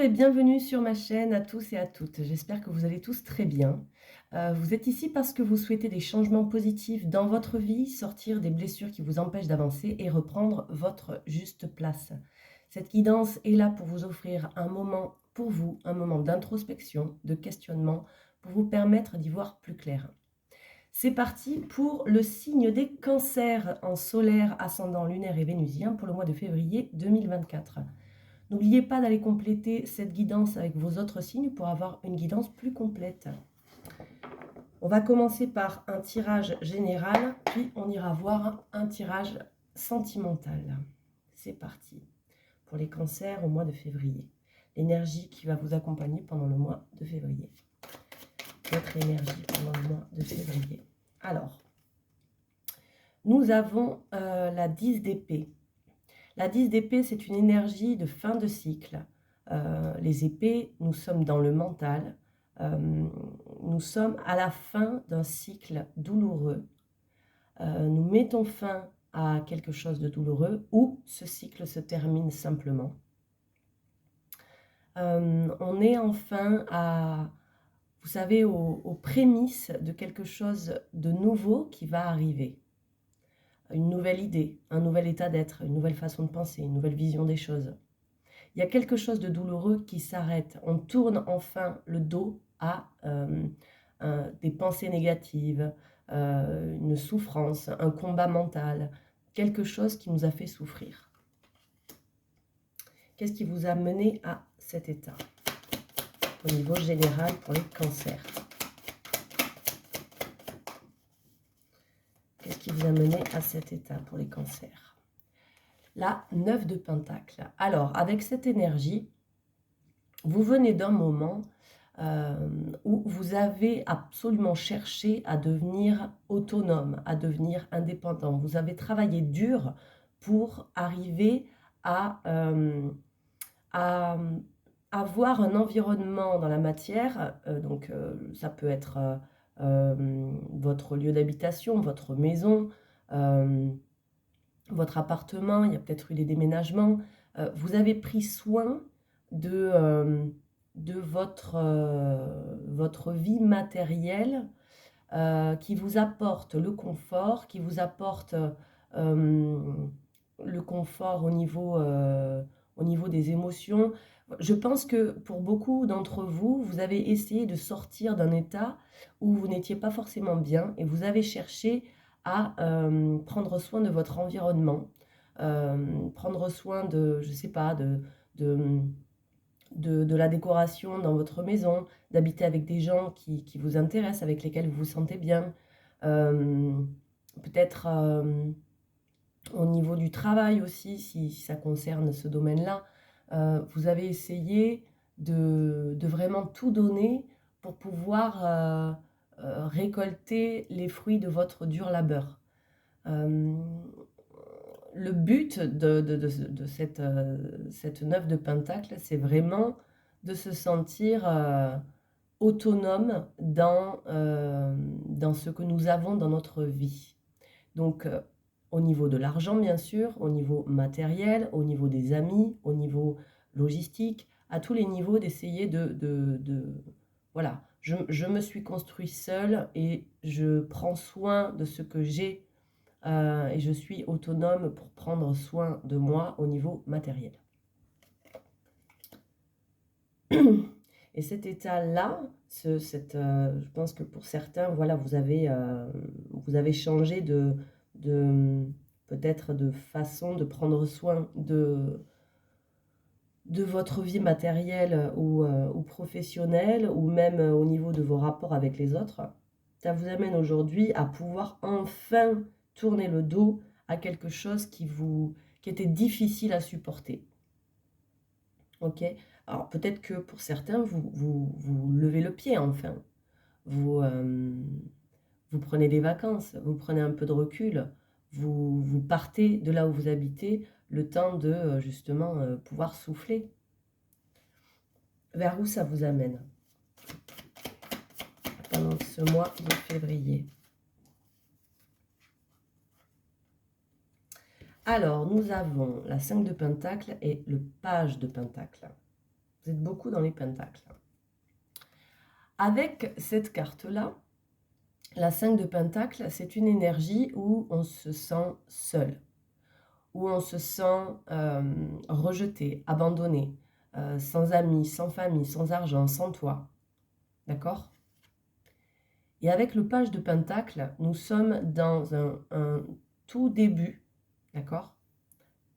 et bienvenue sur ma chaîne à tous et à toutes. J'espère que vous allez tous très bien. Vous êtes ici parce que vous souhaitez des changements positifs dans votre vie, sortir des blessures qui vous empêchent d'avancer et reprendre votre juste place. Cette guidance est là pour vous offrir un moment pour vous, un moment d'introspection, de questionnement, pour vous permettre d'y voir plus clair. C'est parti pour le signe des cancers en solaire, ascendant lunaire et vénusien pour le mois de février 2024. N'oubliez pas d'aller compléter cette guidance avec vos autres signes pour avoir une guidance plus complète. On va commencer par un tirage général, puis on ira voir un tirage sentimental. C'est parti pour les cancers au mois de février. L'énergie qui va vous accompagner pendant le mois de février. Votre énergie pendant le mois de février. Alors, nous avons la 10 d'épée. La 10 d'épée, c'est une énergie de fin de cycle. Les épées, nous sommes dans le mental. Nous sommes à la fin d'un cycle douloureux. Nous mettons fin à quelque chose de douloureux ou ce cycle se termine simplement. On est enfin à, vous savez, aux prémices de quelque chose de nouveau qui va arriver. Une nouvelle idée, un nouvel état d'être, une nouvelle façon de penser, une nouvelle vision des choses. Il y a quelque chose de douloureux qui s'arrête. On tourne enfin le dos à des pensées négatives, une souffrance, un combat mental, quelque chose qui nous a fait souffrir. Qu'est-ce qui vous a mené à cet état au niveau général pour les cancers? Qu'est-ce qui vous a mené à cet état pour les cancers? La 9 de Pentacle. Alors, avec cette énergie, vous venez d'un moment où vous avez absolument cherché à devenir autonome, à devenir indépendant. Vous avez travaillé dur pour arriver à avoir un environnement dans la matière. Ça peut être votre lieu d'habitation, votre maison, votre appartement, il y a peut-être eu des déménagements. Vous avez pris soin de votre vie matérielle qui vous apporte le confort, qui vous apporte le confort au niveau des émotions. Je pense que pour beaucoup d'entre vous, vous avez essayé de sortir d'un état où vous n'étiez pas forcément bien et vous avez cherché à prendre soin de votre environnement, prendre soin de, je sais pas, de, de la décoration dans votre maison, d'habiter avec des gens qui vous intéressent, avec lesquels vous vous sentez bien. Peut-être au niveau du travail aussi, si ça concerne ce domaine-là, vous avez essayé de vraiment tout donner pour pouvoir récolter les fruits de votre dur labeur. Le but de cette 9 de Pentacle, c'est vraiment de se sentir autonome dans ce que nous avons dans notre vie. Donc, au niveau de l'argent, bien sûr, au niveau matériel, au niveau des amis, au niveau logistique, à tous les niveaux d'essayer voilà, je me suis construit seule et je prends soin de ce que j'ai et je suis autonome pour prendre soin de moi au niveau matériel. Et cet état-là, je pense que pour certains, voilà, vous avez changé peut-être de façon de prendre soin de votre vie matérielle ou professionnelle, ou même au niveau de vos rapports avec les autres. Ça vous amène aujourd'hui à pouvoir enfin tourner le dos à quelque chose qui était difficile à supporter. Ok? Alors peut-être que pour certains, vous levez le pied enfin. Vous prenez des vacances, vous prenez un peu de recul, vous partez de là où vous habitez, le temps de justement pouvoir souffler. Vers où ça vous amène pendant ce mois de février? Alors, nous avons la 5 de Pentacle et le Page de Pentacle. Vous êtes beaucoup dans les pentacles. Avec cette carte-là, la 5 de Pentacle, c'est une énergie où on se sent seul, où on se sent rejeté, abandonné, sans amis, sans famille, sans argent, sans toit. D'accord? Et avec le page de Pentacle, nous sommes dans un tout début, d'accord?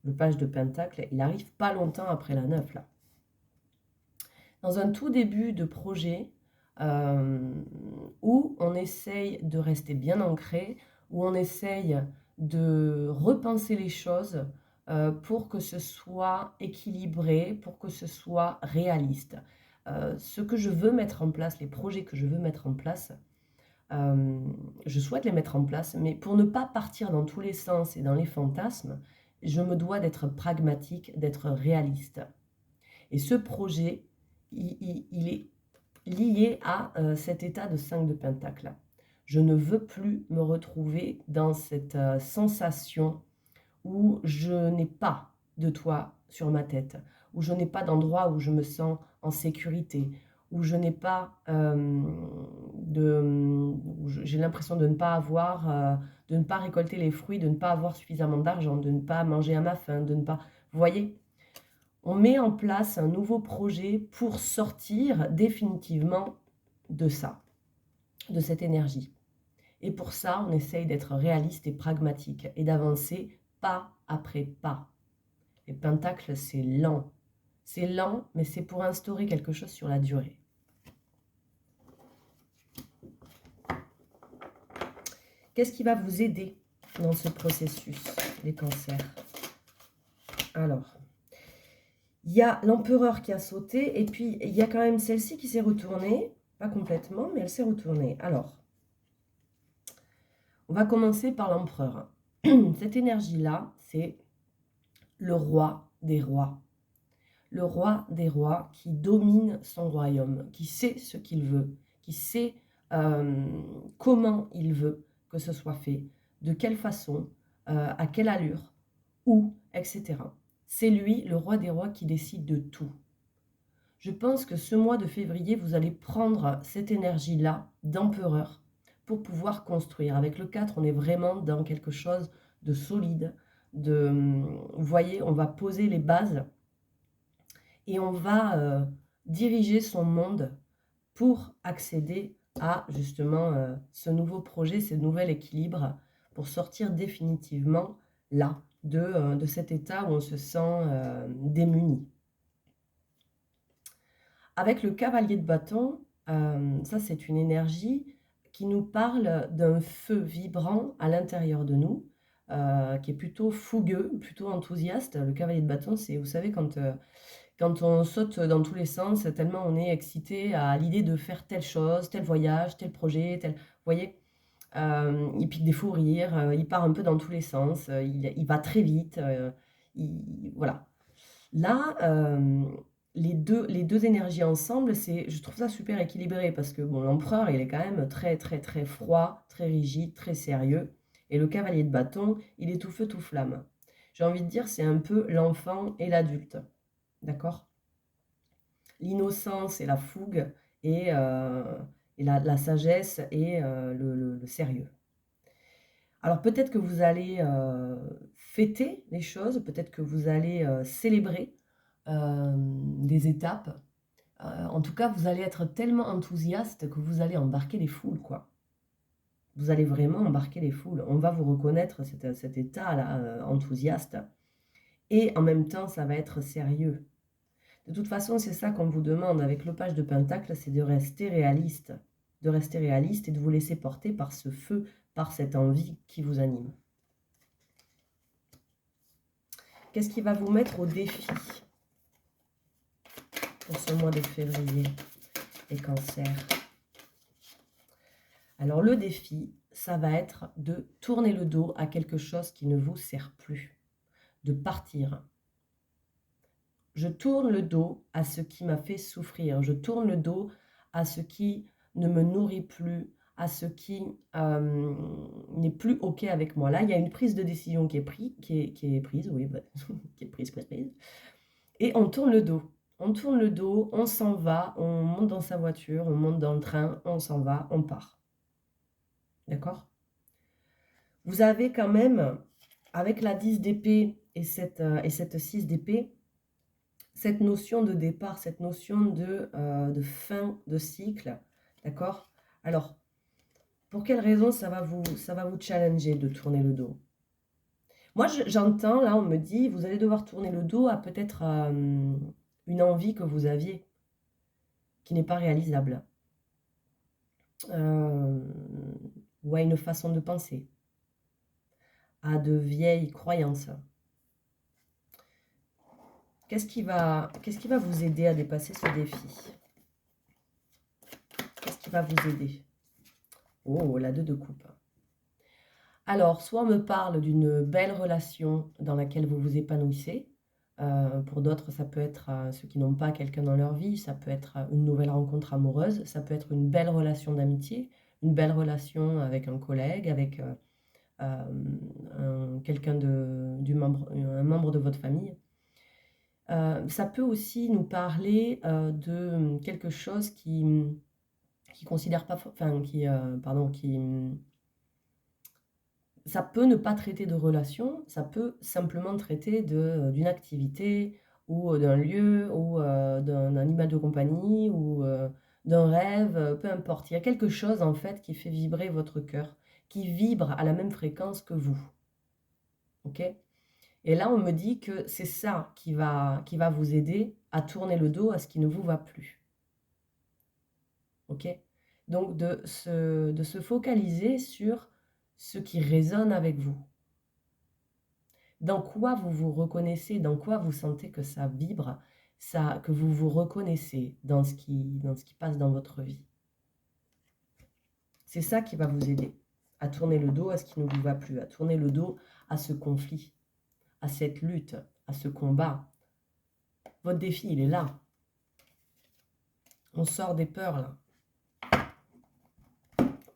Le page de Pentacle, il arrive pas longtemps après la 9, là. Dans un tout début de projet où on essaye de rester bien ancré, où on essaye de repenser les choses pour que ce soit équilibré, pour que ce soit réaliste. Ce que je veux mettre en place, les projets que je veux mettre en place, je souhaite les mettre en place, mais pour ne pas partir dans tous les sens et dans les fantasmes, je me dois d'être pragmatique, d'être réaliste. Et ce projet, il est lié à cet état de 5 de Pentacle. Je ne veux plus me retrouver dans cette sensation où je n'ai pas de toit sur ma tête, où je n'ai pas d'endroit où je me sens en sécurité, où je n'ai pas j'ai l'impression de ne pas avoir, de ne pas récolter les fruits, de ne pas avoir suffisamment d'argent, de ne pas manger à ma faim, de ne pas... Vous voyez, on met en place un nouveau projet pour sortir définitivement de ça, de cette énergie. Et pour ça, on essaye d'être réaliste et pragmatique et d'avancer pas après pas. Les pentacles, c'est lent. C'est lent, mais c'est pour instaurer quelque chose sur la durée. Qu'est-ce qui va vous aider dans ce processus, les cancers? Alors, il y a l'empereur qui a sauté, et puis il y a quand même celle-ci qui s'est retournée. Pas complètement, mais elle s'est retournée. Alors, on va commencer par l'empereur. Cette énergie-là, c'est le roi des rois. Le roi des rois qui domine son royaume, qui sait ce qu'il veut, qui sait comment il veut que ce soit fait, de quelle façon, à quelle allure, où, etc. C'est lui, le roi des rois, qui décide de tout. Je pense que ce mois de février, vous allez prendre cette énergie-là d'empereur pour pouvoir construire. Avec le 4, on est vraiment dans quelque chose de solide. Vous voyez, on va poser les bases et on va diriger son monde pour accéder à justement ce nouveau projet, ce nouvel équilibre, pour sortir définitivement là de cet état où on se sent démuni. Avec le cavalier de bâton, ça c'est une énergie qui nous parle d'un feu vibrant à l'intérieur de nous, qui est plutôt fougueux, plutôt enthousiaste. Le cavalier de bâton, c'est, vous savez, quand on saute dans tous les sens, tellement on est excité à l'idée de faire telle chose, tel voyage, tel projet, tel... Vous voyez, il pique des fous rires, il part un peu dans tous les sens, il va très vite, voilà. Là, les deux énergies ensemble, je trouve ça super équilibré parce que bon, l'empereur, il est quand même très, très, très froid, très rigide, très sérieux. Et le cavalier de bâton, il est tout feu, tout flamme. J'ai envie de dire, c'est un peu l'enfant et l'adulte. D'accord? L'innocence et la fougue et la sagesse et le sérieux. Alors peut-être que vous allez fêter les choses, peut-être que vous allez célébrer des étapes. En tout cas, vous allez être tellement enthousiaste que vous allez embarquer les foules, quoi. Vous allez vraiment embarquer les foules. On va vous reconnaître cet état-là enthousiaste. Et en même temps, ça va être sérieux. De toute façon, c'est ça qu'on vous demande avec le page de Pentacle, c'est de rester réaliste. De rester réaliste et de vous laisser porter par ce feu, par cette envie qui vous anime. Qu'est-ce qui va vous mettre au défi pour ce mois de février, les cancers? Alors le défi, ça va être de tourner le dos à quelque chose qui ne vous sert plus, de partir. Je tourne le dos à ce qui m'a fait souffrir, je tourne le dos à ce qui ne me nourrit plus, à ce qui n'est plus OK avec moi. Là, il y a une prise de décision qui est prise, oui, bah, qui est prise. Et on tourne le dos. On tourne le dos, on s'en va, on monte dans sa voiture, on monte dans le train, on s'en va, on part. D'accord? Vous avez quand même, avec la 10 d'épée et cette 6 d'épée, cette notion de départ, cette notion de fin de cycle. D'accord? Alors, pour quelle raison ça va vous challenger de tourner le dos? Moi, j'entends, là, on me dit, vous allez devoir tourner le dos à peut-être une envie que vous aviez, qui n'est pas réalisable. Ou à une façon de penser, à de vieilles croyances. Qu'est-ce qui va vous aider à dépasser ce défi? Qu'est-ce qui va vous aider? Oh, la 2 de coupe. Alors, soit on me parle d'une belle relation dans laquelle vous vous épanouissez. Pour d'autres, ça peut être ceux qui n'ont pas quelqu'un dans leur vie, ça peut être une nouvelle rencontre amoureuse, ça peut être une belle relation d'amitié, une belle relation avec un collègue, avec un membre de votre famille. Ça peut aussi nous parler de quelque chose qui considère pas, enfin, ça peut ne pas traiter de relation, ça peut simplement traiter d'une activité ou d'un lieu ou d'un animal de compagnie ou d'un rêve, peu importe. Il y a quelque chose en fait qui fait vibrer votre cœur, qui vibre à la même fréquence que vous. Ok? Et là, on me dit que c'est ça qui va vous aider à tourner le dos à ce qui ne vous va plus. Ok? Donc, de se focaliser sur ce qui résonne avec vous. Dans quoi vous vous reconnaissez, dans quoi vous sentez que ça vibre, que vous vous reconnaissez dans ce qui passe dans votre vie. C'est ça qui va vous aider à tourner le dos à ce qui ne vous va plus, à tourner le dos à ce conflit, à cette lutte, à ce combat. Votre défi, il est là. On sort des peurs, là.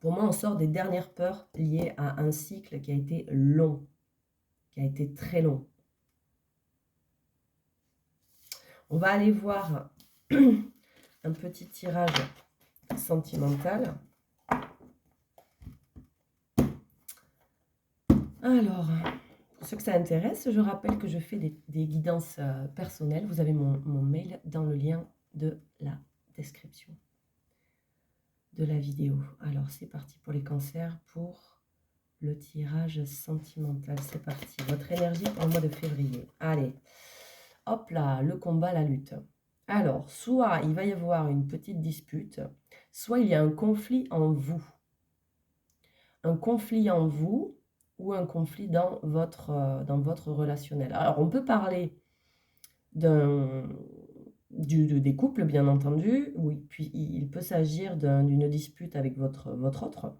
Pour moi, on sort des dernières peurs liées à un cycle qui a été long, qui a été très long. On va aller voir un petit tirage sentimental. Alors, pour ceux que ça intéresse, je rappelle que je fais des guidances personnelles. Vous avez mon mail dans le lien de la description de la vidéo. Alors, c'est parti pour les cancers, pour le tirage sentimental. C'est parti. Votre énergie pour le mois de février. Allez, hop là, le combat, la lutte. Alors, soit il va y avoir une petite dispute, soit il y a un conflit en vous. Un conflit en vous ou un conflit dans votre relationnel. Alors, on peut parler des couples, bien entendu, ou puis il peut s'agir d'une dispute avec votre autre.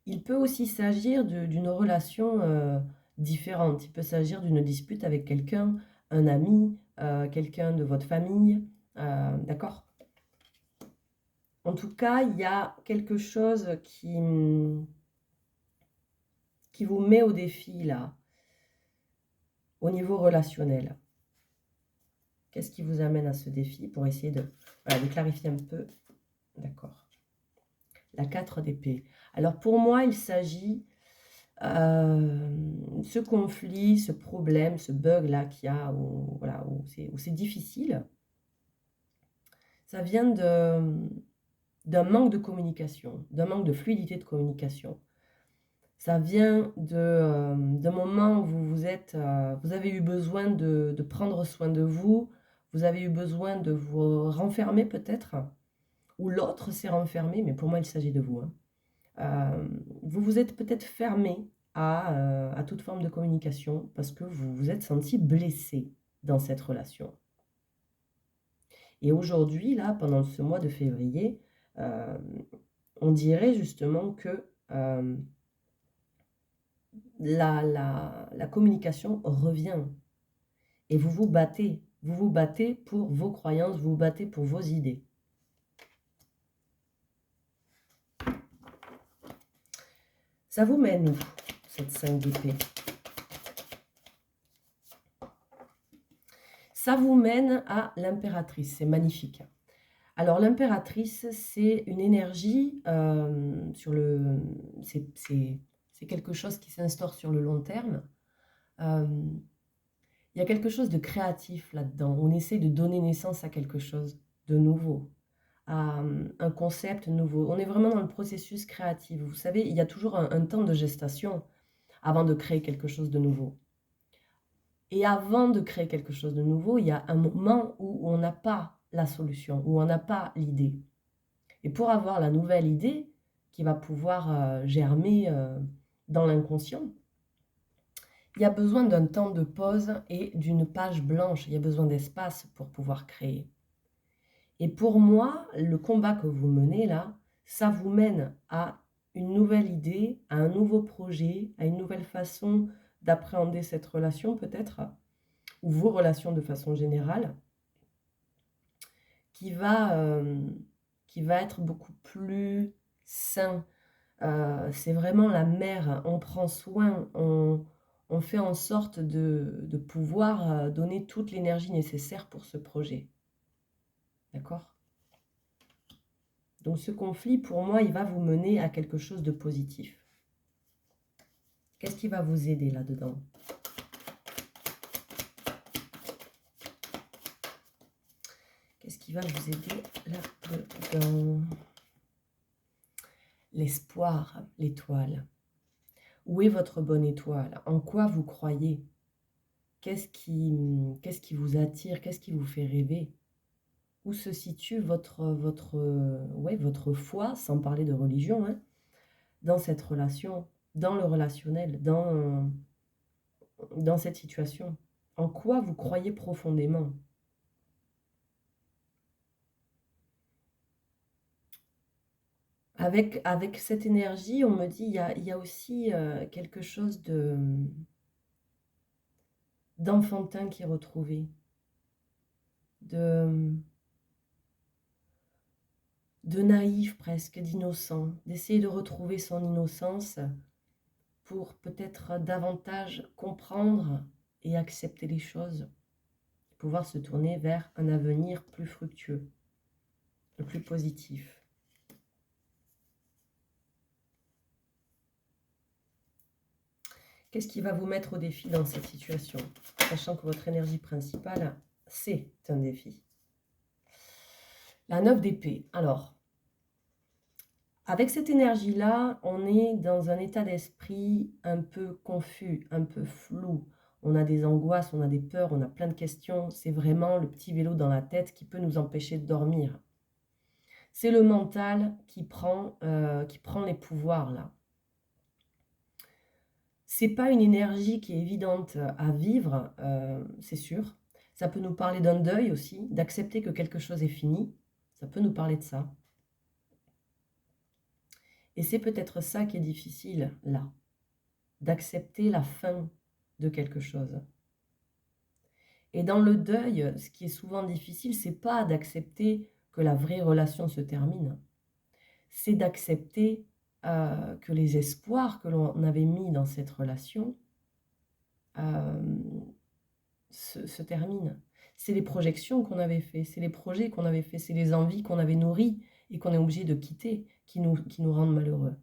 Il peut aussi s'agir d'une relation différente. Il peut s'agir d'une dispute avec quelqu'un, un ami, quelqu'un de votre famille, d'accord? En tout cas, il y a quelque chose qui vous met au défi, là, au niveau relationnel. Qu'est-ce qui vous amène à ce défi pour essayer de clarifier un peu? D'accord. La 4 d'épée. Alors, pour moi, il s'agit, ce conflit, ce problème, ce bug-là qu'il y a, où c'est difficile, ça vient d'un manque de communication, d'un manque de fluidité de communication. Ça vient de moments où vous avez eu besoin de prendre soin de vous, vous avez eu besoin de vous renfermer peut-être, ou l'autre s'est renfermé, mais pour moi il s'agit de vous. Vous vous êtes peut-être fermé à toute forme de communication parce que vous vous êtes senti blessé dans cette relation. Et aujourd'hui, là, pendant ce mois de février, on dirait justement que la communication revient. Et vous vous battez pour vos croyances, vous vous battez pour vos idées. Ça vous mène où, cette 5 d'épée? Ça vous mène à l'impératrice, c'est magnifique. Alors l'impératrice, c'est une énergie, c'est quelque chose qui s'instaure sur le long terme. Hem, il y a quelque chose de créatif là-dedans. On essaie de donner naissance à quelque chose de nouveau, à, un concept nouveau. On est vraiment dans le processus créatif. Vous savez, il y a toujours un temps de gestation avant de créer quelque chose de nouveau. Et avant de créer quelque chose de nouveau, il y a un moment où on n'a pas la solution, où on n'a pas l'idée. Et pour avoir la nouvelle idée qui va pouvoir germer dans l'inconscient, il y a besoin d'un temps de pause et d'une page blanche. Il y a besoin d'espace pour pouvoir créer. Et pour moi, le combat que vous menez là, ça vous mène à une nouvelle idée, à un nouveau projet, à une nouvelle façon d'appréhender cette relation peut-être, ou vos relations de façon générale, qui va, qui va être beaucoup plus sain. C'est vraiment la mère, on prend soin, on fait en sorte de pouvoir donner toute l'énergie nécessaire pour ce projet. D'accord? Donc ce conflit, pour moi, il va vous mener à quelque chose de positif. Qu'est-ce qui va vous aider là-dedans? Qu'est-ce qui va vous aider là-dedans? L'espoir, l'étoile. Où est votre bonne étoile? En quoi vous croyez? Qu'est-ce qui vous attire? Qu'est-ce qui vous fait rêver? Où se situe votre foi, sans parler de religion, hein, dans cette relation, dans le relationnel, dans cette situation? En quoi vous croyez profondément? Avec cette énergie, on me dit, il y a aussi quelque chose d'enfantin qui est retrouvé, de, de naïf presque, d'innocent, d'essayer de retrouver son innocence pour peut-être davantage comprendre et accepter les choses, pouvoir se tourner vers un avenir plus fructueux, plus positif. Qu'est-ce qui va vous mettre au défi dans cette situation, sachant que votre énergie principale, c'est un défi? La 9 d'épée. Alors, avec cette énergie-là, on est dans un état d'esprit un peu confus, un peu flou. On a des angoisses, on a des peurs, on a plein de questions. C'est vraiment le petit vélo dans la tête qui peut nous empêcher de dormir. C'est le mental qui prend les pouvoirs là. C'est pas une énergie qui est évidente à vivre, c'est sûr. Ça peut nous parler d'un deuil aussi, d'accepter que quelque chose est fini. Ça peut nous parler de ça. Et c'est peut-être ça qui est difficile là, d'accepter la fin de quelque chose. Et dans le deuil, ce qui est souvent difficile, c'est pas d'accepter que la vraie relation se termine. C'est d'accepter que les espoirs que l'on avait mis dans cette relation se terminent. C'est les projections qu'on avait fait, c'est les projets qu'on avait fait, c'est les envies qu'on avait nourries et qu'on est obligé de quitter qui nous rendent malheureux.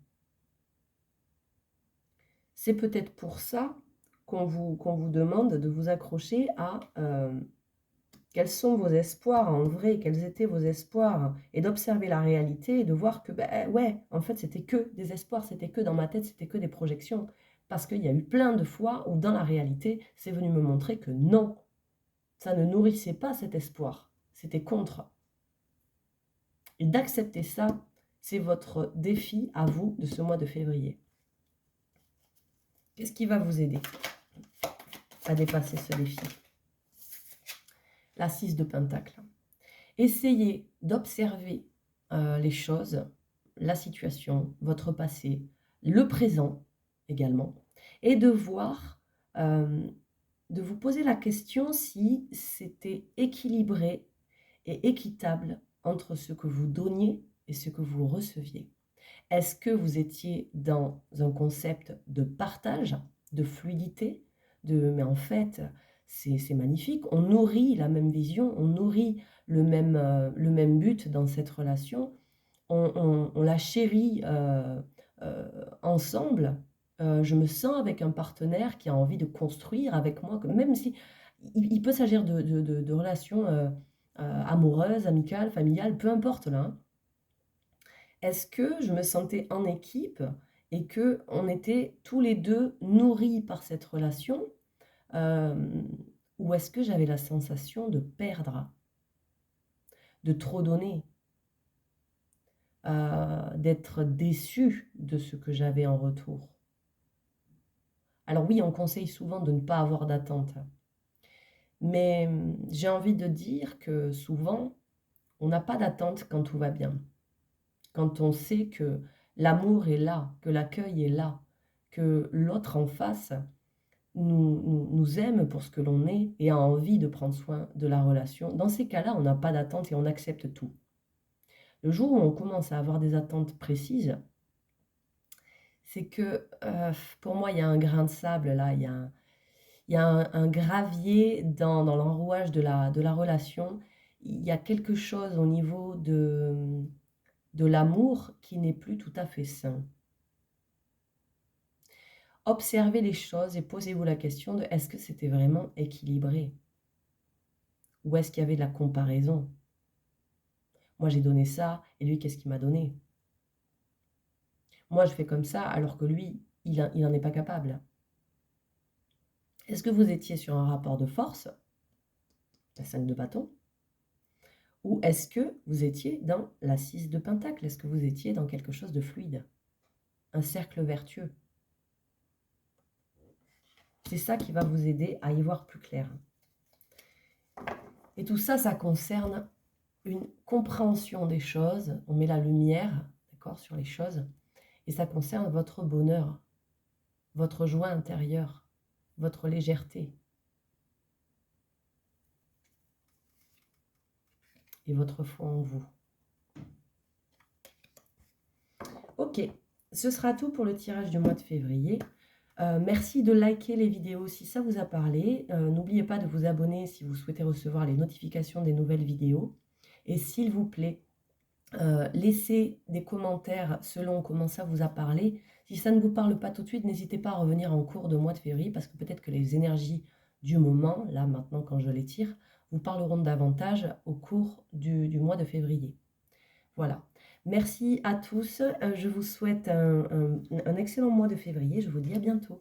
C'est peut-être pour ça qu'on vous demande de vous accrocher à quels sont vos espoirs en vrai, quels étaient vos espoirs, et d'observer la réalité et de voir que, ben ouais, en fait, c'était que des espoirs, c'était que dans ma tête, c'était que des projections. Parce qu'il y a eu plein de fois où dans la réalité, c'est venu me montrer que non, ça ne nourrissait pas cet espoir, c'était contre. Et d'accepter ça, c'est votre défi à vous de ce mois de février. Qu'est-ce qui va vous aider à dépasser ce défi? La 6 de Pentacle. Essayez d'observer les choses, la situation, votre passé, le présent également, et de voir, de vous poser la question si c'était équilibré et équitable entre ce que vous donniez et ce que vous receviez. Est-ce que vous étiez dans un concept de partage, de fluidité, mais en fait, c'est magnifique. On nourrit la même vision, on nourrit le même but dans cette relation. On la chérit ensemble. Je me sens avec un partenaire qui a envie de construire avec moi, même si il peut s'agir de relations amoureuses, amicales, familiales, peu importe là, hein. Est-ce que je me sentais en équipe et que on était tous les deux nourris par cette relation, euh, ou est-ce que j'avais la sensation de perdre, de trop donner, d'être déçue de ce que j'avais en retour? Alors oui, on conseille souvent de ne pas avoir d'attente, mais j'ai envie de dire que souvent, on n'a pas d'attente quand tout va bien. Quand on sait que l'amour est là, que l'accueil est là, que l'autre en face nous aime pour ce que l'on est et a envie de prendre soin de la relation. Dans ces cas-là, on n'a pas d'attente et on accepte tout. Le jour où on commence à avoir des attentes précises, c'est que pour moi, il y a un grain de sable là, il y a un gravier dans l'enrouage de la relation. Il y a quelque chose au niveau de l'amour qui n'est plus tout à fait sain. Observez les choses et posez-vous la question de est-ce que c'était vraiment équilibré? Ou est-ce qu'il y avait de la comparaison? Moi, j'ai donné ça, et lui, qu'est-ce qu'il m'a donné? Moi, je fais comme ça, alors que lui, il n'en est pas capable. Est-ce que vous étiez sur un rapport de force, la 5 de bâton, ou est-ce que vous étiez dans la 6 de pentacle? Est-ce que vous étiez dans quelque chose de fluide? Un cercle vertueux? C'est ça qui va vous aider à y voir plus clair. Et tout ça, ça concerne une compréhension des choses. On met la lumière, d'accord, sur les choses. Et ça concerne votre bonheur, votre joie intérieure, votre légèreté et votre foi en vous. Ok, ce sera tout pour le tirage du mois de février. Merci de liker les vidéos si ça vous a parlé. N'oubliez pas de vous abonner si vous souhaitez recevoir les notifications des nouvelles vidéos. Et s'il vous plaît, laissez des commentaires selon comment ça vous a parlé. Si ça ne vous parle pas tout de suite, n'hésitez pas à revenir en cours de mois de février parce que peut-être que les énergies du moment, là maintenant quand je les tire, vous parleront davantage au cours du mois de février. Voilà. Merci à tous. Je vous souhaite un excellent mois de février. Je vous dis à bientôt.